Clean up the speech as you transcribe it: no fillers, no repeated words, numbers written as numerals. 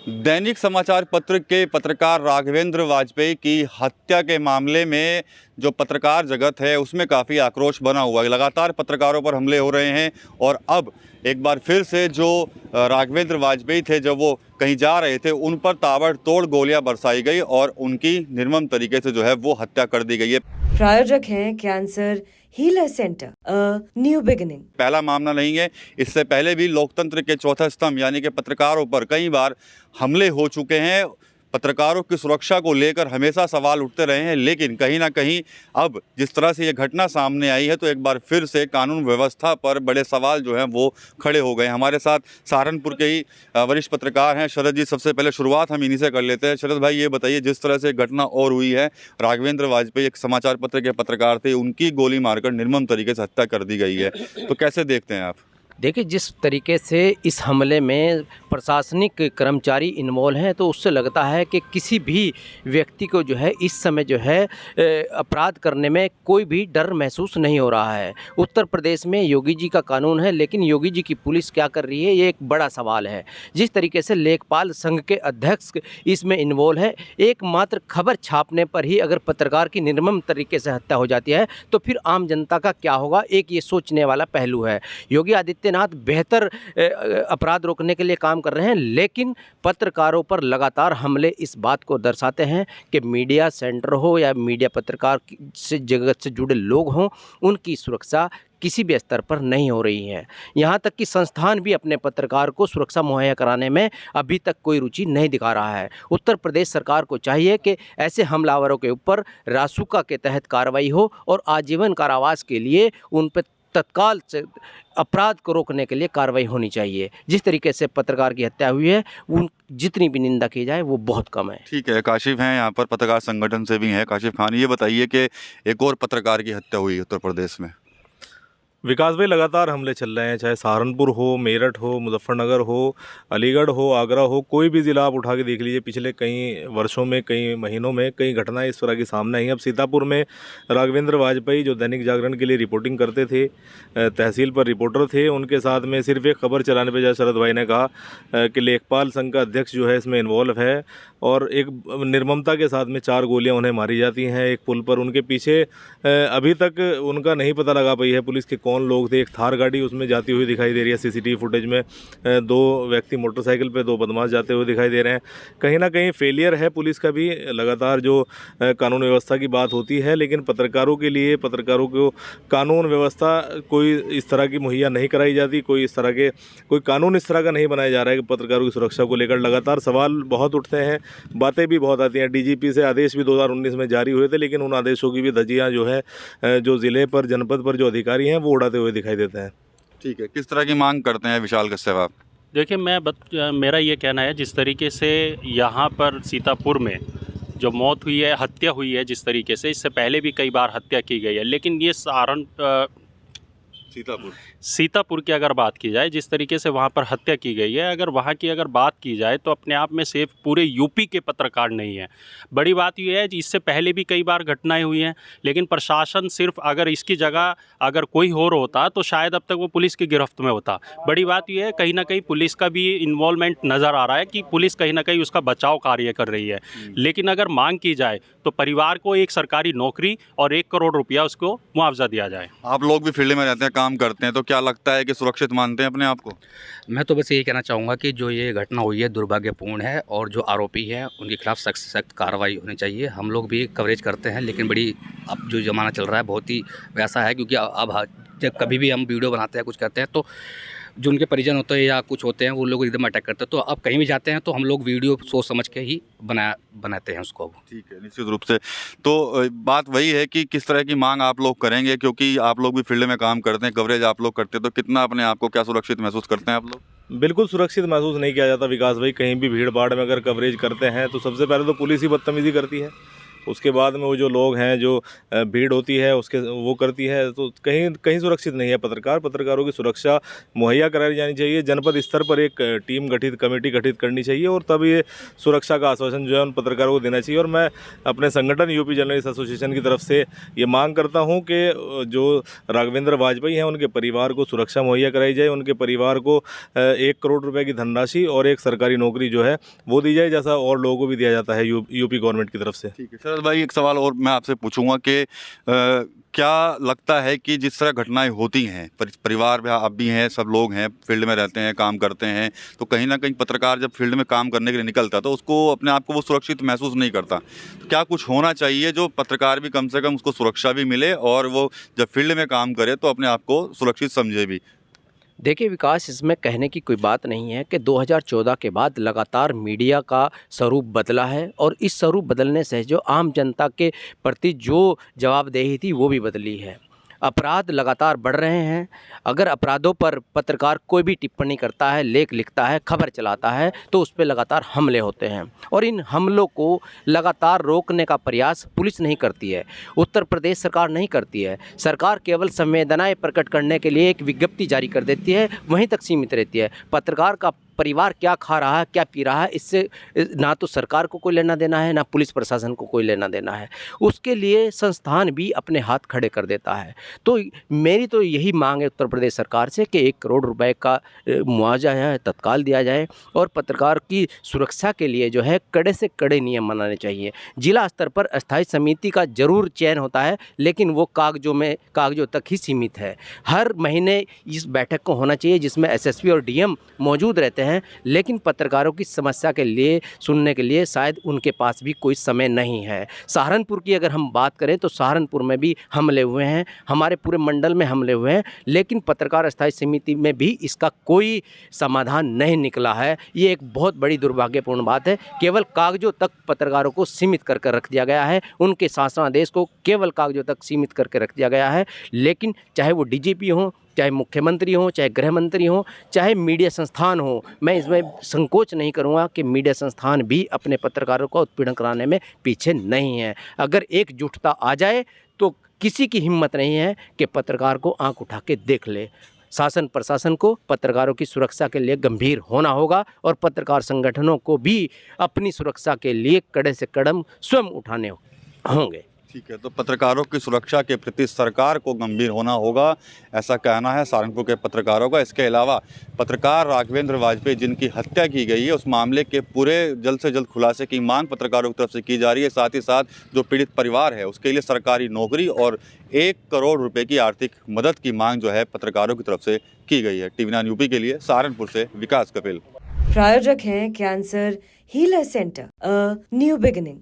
दैनिक समाचार पत्र के पत्रकार राघवेंद्र वाजपेयी की हत्या के मामले में जो पत्रकार जगत है उसमें काफ़ी आक्रोश बना हुआ है। लगातार पत्रकारों पर हमले हो रहे हैं और अब एक बार फिर से जो राघवेंद्र वाजपेयी थे, जब वो कहीं जा रहे थे, उन पर ताबड़तोड़ गोलियां बरसाई गई और उनकी निर्मम तरीके से जो है वो हत्या कर दी गई है। प्रायोजक हैं cancer healer centre, new beginning. पहला मामला नहीं है, इससे पहले भी लोकतंत्र के चौथा स्तंभ यानी कि पत्रकारों पर कई बार हमले हो चुके हैं। पत्रकारों की सुरक्षा को लेकर हमेशा सवाल उठते रहे हैं, लेकिन कहीं ना कहीं अब जिस तरह से ये घटना सामने आई है तो एक बार फिर से कानून व्यवस्था पर बड़े सवाल जो हैं वो खड़े हो गए। हमारे साथ सहारनपुर के ही वरिष्ठ पत्रकार हैं शरद जी। सबसे पहले शुरुआत हम इन्हीं से कर लेते हैं। शरद भाई, ये बताइए, जिस तरह से घटना और हुई है, राघवेंद्र वाजपेयी एक समाचार पत्र के पत्रकार थे, उनकी गोली मारकर निर्मम तरीके से हत्या कर दी गई है, तो कैसे देखते हैं आप? देखिए, जिस तरीके से इस हमले में प्रशासनिक कर्मचारी इन्वॉल्व हैं, तो उससे लगता है कि किसी भी व्यक्ति को जो है इस समय जो है अपराध करने में कोई भी डर महसूस नहीं हो रहा है। उत्तर प्रदेश में योगी जी का कानून है, लेकिन योगी जी की पुलिस क्या कर रही है, ये एक बड़ा सवाल है। जिस तरीके से लेखपाल संघ के अध्यक्ष इसमें इन्वॉल्व है, एकमात्र खबर छापने पर ही अगर पत्रकार की निर्मम तरीके से हत्या हो जाती है तो फिर आम जनता का क्या होगा, एक ये सोचने वाला पहलू है। योगी आदित्यनाथ बेहतर अपराध रोकने के लिए काम कर रहे हैं, लेकिन पत्रकारों पर लगातार हमले इस बात को दर्शाते हैं कि मीडिया सेंटर हो या मीडिया पत्रकार से जगत से जुड़े लोग हों, उनकी सुरक्षा किसी भी स्तर पर नहीं हो रही है। यहाँ तक कि संस्थान भी अपने पत्रकार को सुरक्षा मुहैया कराने में अभी तक कोई रुचि नहीं दिखा रहा है। उत्तर प्रदेश सरकार को चाहिए कि ऐसे हमलावरों के ऊपर रासुका के तहत कार्रवाई हो और आजीवन कारावास के लिए उन पर तत्काल से अपराध को रोकने के लिए कार्रवाई होनी चाहिए। जिस तरीके से पत्रकार की हत्या हुई है, उन जितनी भी निंदा की जाए वो बहुत कम है। ठीक है, काशिफ हैं यहाँ पर, पत्रकार संगठन से भी हैं काशिफ खान। ये बताइए कि एक और पत्रकार की हत्या हुई उत्तर प्रदेश में। विकास भाई, लगातार हमले चल रहे हैं, चाहे सहारनपुर हो, मेरठ हो, मुजफ्फरनगर हो, अलीगढ़ हो, आगरा हो, कोई भी ज़िला आप उठा के देख लीजिए। पिछले कई वर्षों में, कई महीनों में कई घटनाएं इस तरह की सामने आई। अब सीतापुर में राघवेंद्र वाजपेयी, जो दैनिक जागरण के लिए रिपोर्टिंग करते थे, तहसील पर रिपोर्टर थे, उनके साथ में सिर्फ एक खबर चलाने पर, जैसे शरद भाई ने कहा कि लेखपाल संघ का अध्यक्ष जो है इसमें इन्वॉल्व है और एक निर्ममता के साथ में 4 गोलियाँ उन्हें मारी जाती हैं एक पुल पर। उनके पीछे अभी तक उनका नहीं पता लगा पाई है पुलिस के कौन लोग थे। एक थार गाड़ी उसमें जाती हुई दिखाई दे रही है, सीसीटीवी फुटेज में 2 व्यक्ति मोटरसाइकिल पे, 2 बदमाश जाते हुए दिखाई दे रहे हैं। कहीं ना कहीं फेलियर है पुलिस का भी। लगातार जो कानून व्यवस्था की बात होती है, लेकिन पत्रकारों के लिए, पत्रकारों को कानून व्यवस्था कोई इस तरह की मुहैया नहीं कराई जाती, कोई कानून इस तरह का नहीं बनाया जा रहा है कि पत्रकारों की सुरक्षा को लेकर लगातार सवाल बहुत उठते हैं, बातें भी बहुत आती हैं। डीजीपी से आदेश भी 2019 में जारी हुए थे, लेकिन उन आदेशों की भी धज्जियां जो है जो ज़िले पर, जनपद पर जो अधिकारी हैं वो उड़ाते हुए दिखाई देते हैं। ठीक है, किस तरह की मांग करते हैं विशाल कश्यप आप? देखिए, मेरा ये कहना है, जिस तरीके से यहाँ पर सीतापुर में जो मौत हुई है, हत्या हुई है, जिस तरीके से इससे पहले भी कई बार हत्या की गई है, लेकिन ये सीतापुर की अगर बात की जाए, जिस तरीके से वहाँ पर हत्या की गई है, अगर वहाँ की अगर बात की जाए तो अपने आप में सिर्फ पूरे यूपी के पत्रकार नहीं है। बड़ी बात यह है, इससे पहले भी कई बार घटनाएं हुई हैं, लेकिन प्रशासन सिर्फ अगर इसकी जगह अगर कोई और होता तो शायद अब तक वो पुलिस की गिरफ्त में होता। बड़ी बात यह है, कहीं ना कहीं पुलिस का भी इन्वॉल्वमेंट नज़र आ रहा है कि पुलिस कहीं ना कहीं उसका बचाव कार्य कर रही है। लेकिन अगर मांग की जाए तो परिवार को एक सरकारी नौकरी और 1 करोड़ रुपया उसको मुआवजा दिया जाए। आप लोग भी फील्ड में रहते हैं, काम करते हैं, तो क्या लगता है कि सुरक्षित मानते हैं अपने आप को? मैं तो बस यही कहना चाहूँगा कि जो ये घटना हुई है दुर्भाग्यपूर्ण है और जो आरोपी हैं उनके खिलाफ सख्त से सख्त कार्रवाई होनी चाहिए। हम लोग भी कवरेज करते हैं, लेकिन बड़ी अब जो ज़माना चल रहा है बहुत ही वैसा है, क्योंकि अब जब कभी भी हम वीडियो बनाते हैं, कुछ करते हैं, तो जो उनके परिजन होते हैं या कुछ होते हैं वो लोग एकदम अटैक करते हैं। तो अब कहीं भी जाते हैं तो हम लोग वीडियो सोच समझ के ही बनाते हैं उसको। ठीक है, निश्चित रूप से। तो बात वही है कि किस तरह की मांग आप लोग करेंगे, क्योंकि आप लोग भी फील्ड में काम करते हैं, कवरेज आप लोग करते हैं, तो कितना अपने आप को क्या सुरक्षित महसूस करते हैं आप लोग? बिल्कुल सुरक्षित महसूस नहीं किया जाता विकास भाई। कहीं भी भीड़ भाड़ में अगर कवरेज करते हैं तो सबसे पहले तो पुलिस ही बदतमीज़ी करती है। उसके बाद में वो जो लोग हैं, जो भीड़ होती है उसके वो करती है, तो कहीं कहीं सुरक्षित नहीं है पत्रकारों की सुरक्षा मुहैया कराई जानी चाहिए। जनपद स्तर पर एक टीम कमेटी गठित करनी चाहिए और तब ये सुरक्षा का आश्वासन जो है उन पत्रकारों को देना चाहिए। और मैं अपने संगठन यूपी जर्नलिस्ट एसोसिएशन की तरफ से ये मांग करता हूँ कि जो राघवेंद्र वाजपेयी हैं उनके परिवार को सुरक्षा मुहैया कराई जाए, उनके परिवार को 1 करोड़ रुपए की धनराशि और एक सरकारी नौकरी जो है वो दी जाए, जैसा और लोगों को भी दिया जाता है यूपी गवर्नमेंट की तरफ से। ठीक है शरद भाई, एक सवाल और मैं आपसे पूछूंगा कि क्या लगता है कि जिस तरह घटनाएं होती हैं, परिवार में आप भी हैं, सब लोग हैं, फील्ड में रहते हैं, काम करते हैं, तो कहीं ना कहीं पत्रकार जब फील्ड में काम करने के लिए निकलता है तो उसको अपने आप को वो सुरक्षित महसूस नहीं करता। तो क्या कुछ होना चाहिए जो पत्रकार भी कम से कम उसको सुरक्षा भी मिले और वो जब फील्ड में काम करे तो अपने आप को सुरक्षित समझे भी? देखिए विकास, इसमें कहने की कोई बात नहीं है कि 2014 के बाद लगातार मीडिया का स्वरूप बदला है और इस स्वरूप बदलने से जो आम जनता के प्रति जो जवाबदेही थी वो भी बदली है। अपराध लगातार बढ़ रहे हैं। अगर अपराधों पर पत्रकार कोई भी टिप्पणी करता है, लेख लिखता है, खबर चलाता है तो उस पर लगातार हमले होते हैं और इन हमलों को लगातार रोकने का प्रयास पुलिस नहीं करती है, उत्तर प्रदेश सरकार नहीं करती है। सरकार केवल संवेदनाएं प्रकट करने के लिए एक विज्ञप्ति जारी कर देती है, वहीं तक सीमित रहती है। पत्रकार का परिवार क्या खा रहा है, क्या पी रहा है, इससे ना तो सरकार को कोई लेना देना है, ना पुलिस प्रशासन को कोई लेना देना है। उसके लिए संस्थान भी अपने हाथ खड़े कर देता है। तो मेरी तो यही मांग है उत्तर प्रदेश सरकार से कि 1 करोड़ रुपए का मुआवजा है तत्काल दिया जाए और पत्रकार की सुरक्षा के लिए जो है कड़े से कड़े नियम बनाने चाहिए। जिला स्तर पर अस्थायी समिति का जरूर चयन होता है, लेकिन वो कागजों तक ही सीमित है। हर महीने इस बैठक को होना चाहिए जिसमें एसएसपी और डीएम मौजूद रहते हैं, लेकिन पत्रकारों की समस्या के लिए सुनने के लिए शायद उनके पास भी कोई समय नहीं है। सहारनपुर की अगर हम बात करें तो सहारनपुर में भी हमले हुए हैं, हमारे पूरे मंडल में हमले हुए हैं, लेकिन पत्रकार अस्थायी समिति में भी इसका कोई समाधान नहीं निकला है। ये एक बहुत बड़ी दुर्भाग्यपूर्ण बात है। केवल कागजों तक पत्रकारों को सीमित करके रख दिया गया है, उनके शासनादेश को केवल कागजों तक सीमित करके रख दिया गया है। लेकिन चाहे वो डीजीपी हों, चाहे मुख्यमंत्री हों, चाहे गृह मंत्री हों, चाहे मीडिया संस्थान हो, मैं इसमें संकोच नहीं करूंगा कि मीडिया संस्थान भी अपने पत्रकारों को उत्पीड़न कराने में पीछे नहीं है। अगर एकजुटता आ जाए तो किसी की हिम्मत नहीं है कि पत्रकार को आंख उठा के देख ले। शासन प्रशासन को पत्रकारों की सुरक्षा के लिए गंभीर होना होगा और पत्रकार संगठनों को भी अपनी सुरक्षा के लिए कड़े से कदम स्वयं उठाने होंगे। ठीक है, तो पत्रकारों की सुरक्षा के प्रति सरकार को गंभीर होना होगा, ऐसा कहना है सहारनपुर के पत्रकारों का। इसके अलावा पत्रकार राघवेंद्र वाजपेयी जिनकी हत्या की गई है उस मामले के पूरे जल्द से जल्द खुलासे की मांग पत्रकारों की तरफ से की जा रही है। साथ ही साथ जो पीड़ित परिवार है उसके लिए सरकारी नौकरी और 1 करोड़ रुपए की आर्थिक मदद की मांग जो है पत्रकारों की तरफ से की गई है। TV9 यूपी के लिए सहारनपुर से विकास कपिल। प्रायोजक हैं cancer healer centre, a new beginning.